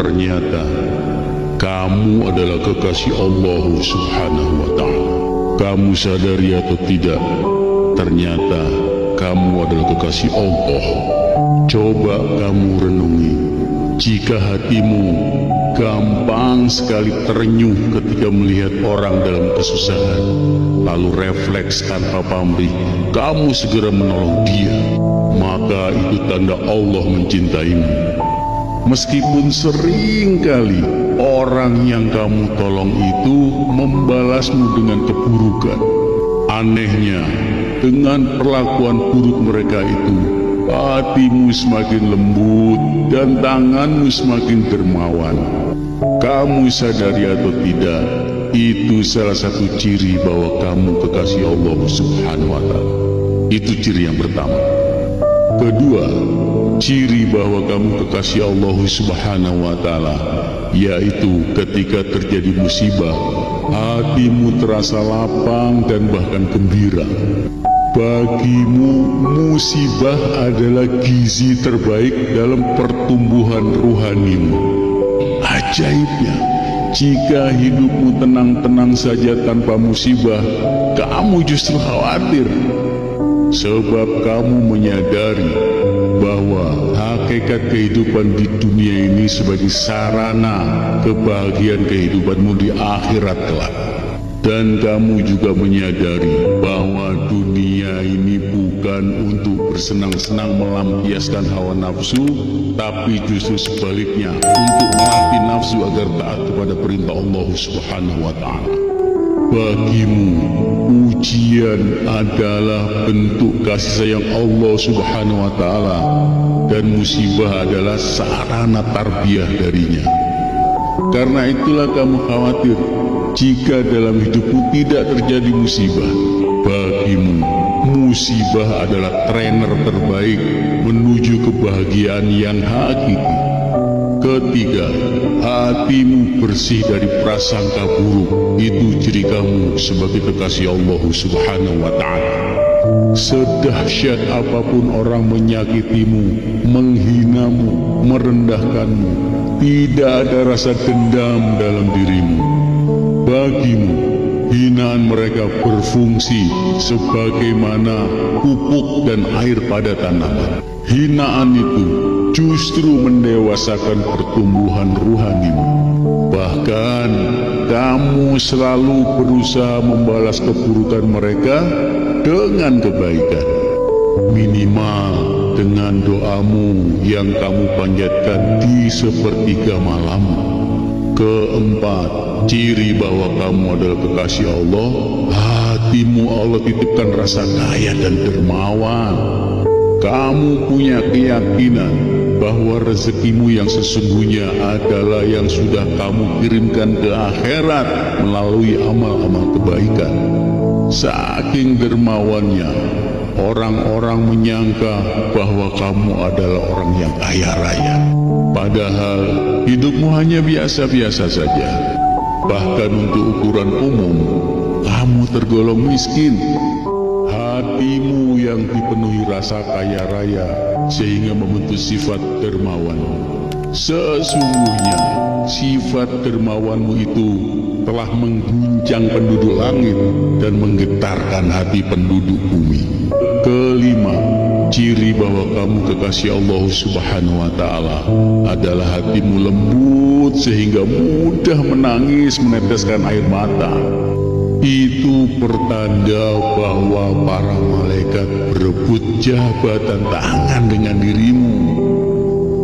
Ternyata kamu adalah kekasih Allah Subhanahu wa Ta'ala. Kamu sadari atau tidak, ternyata kamu adalah kekasih Allah. Coba kamu renungi, jika hatimu gampang sekali terenyuh ketika melihat orang dalam kesusahan, lalu refleks tanpa pamrih, kamu segera menolong dia, maka itu tanda Allah mencintaimu. Meskipun sering kali orang yang kamu tolong itu membalasmu dengan keburukan, anehnya dengan perlakuan buruk mereka itu, hatimu semakin lembut dan tanganmu semakin dermawan. Kamu sadari atau tidak, itu salah satu ciri bahwa kamu kekasih Allah Subhanahu wa Ta'ala. Itu ciri yang pertama. Kedua, ciri bahwa kamu kekasih Allah Subhanahu wa Ta'ala, yaitu ketika terjadi musibah, hatimu terasa lapang dan bahkan gembira. Bagimu, musibah adalah gizi terbaik dalam pertumbuhan rohanimu. Ajaibnya, jika hidupmu tenang-tenang saja tanpa musibah, kamu justru khawatir. Sebab kamu menyadari bahwa hakikat kehidupan di dunia ini sebagai sarana kebahagiaan kehidupanmu di akhirat kelak. Dan kamu juga menyadari bahwa dunia ini bukan untuk bersenang-senang melampiaskan hawa nafsu, tapi justru sebaliknya untuk melatih nafsu agar taat kepada perintah Allah Subhanahu wa Ta'ala. Bagimu, ujian adalah bentuk kasih sayang Allah Subhanahu wa Ta'ala, dan musibah adalah sarana tarbiyah darinya. Karena itulah kamu khawatir jika dalam hidupmu tidak terjadi musibah. Bagimu, musibah adalah trainer terbaik menuju kebahagiaan yang hakiki. Ketiga, hatimu bersih dari prasangka buruk. Itu ciri kamu sebagai kekasih Allah Subhanahu wa Ta'ala. Sedahsyat apapun orang menyakitimu, menghinamu, merendahkanmu, tidak ada rasa dendam dalam dirimu. Bagimu, hinaan mereka berfungsi sebagaimana pupuk dan air pada tanaman. Hinaan itu justru mendewasakan pertumbuhan rohanimu. Bahkan kamu selalu berusaha membalas keburukan mereka dengan kebaikan, minimal dengan doamu yang kamu panjatkan di sepertiga malam. Keempat, ciri bahwa kamu adalah kekasih Allah, hatimu Allah titipkan rasa kaya dan dermawan. Kamu punya keyakinan bahwa rezekimu yang sesungguhnya adalah yang sudah kamu kirimkan ke akhirat melalui amal-amal kebaikan. Saking dermawannya, orang-orang menyangka bahwa kamu adalah orang yang kaya raya. Padahal hidupmu hanya biasa-biasa saja. Bahkan untuk ukuran umum, kamu tergolong miskin. Hatimu yang dipenuhi rasa kaya raya sehingga membentuk sifat dermawan. Sesungguhnya sifat dermawanmu itu telah mengguncang penduduk langit dan menggetarkan hati penduduk bumi. Kelima, ciri bahwa kamu kekasih Allah Subhanahu wa Ta'ala adalah hatimu lembut sehingga mudah menangis meneteskan air mata. Itu pertanda bahwa para malaikat berebut jabatan tangan dengan dirimu.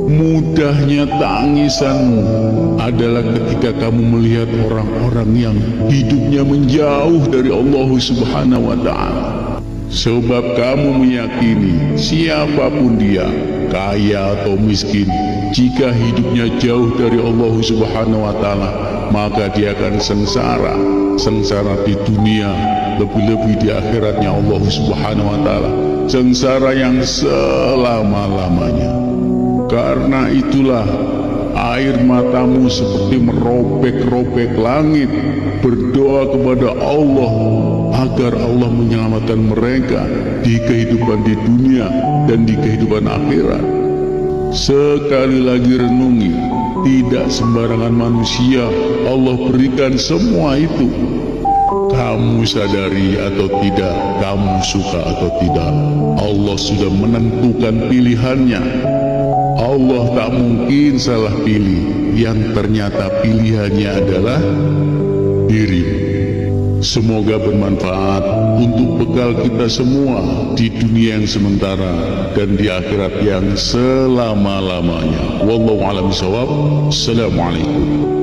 Mudahnya tangisanmu adalah ketika kamu melihat orang-orang yang hidupnya menjauh dari Allah Subhanahu wa Ta'ala. Sebab kamu meyakini siapapun dia, kaya atau miskin, jika hidupnya jauh dari Allah Subhanahu wa Ta'ala, maka dia akan sengsara di dunia, lebih-lebih di akhiratnya Allah Subhanahu wa Ta'ala, sengsara yang selama-lamanya. Karena itulah air matamu seperti merobek-robek langit, berdoa kepada Allah agar Allah menyelamatkan mereka di kehidupan di dunia dan di kehidupan akhirat. Sekali lagi renungi, tidak sembarangan manusia Allah berikan semua itu. Kamu sadari atau tidak, kamu suka atau tidak, Allah sudah menentukan pilihannya. Allah tak mungkin salah pilih, yang ternyata pilihannya adalah dirimu. Semoga bermanfaat untuk bekal kita semua di dunia yang sementara dan di akhirat yang selama-lamanya. Wallahu a'lam bishawab. Assalamualaikum.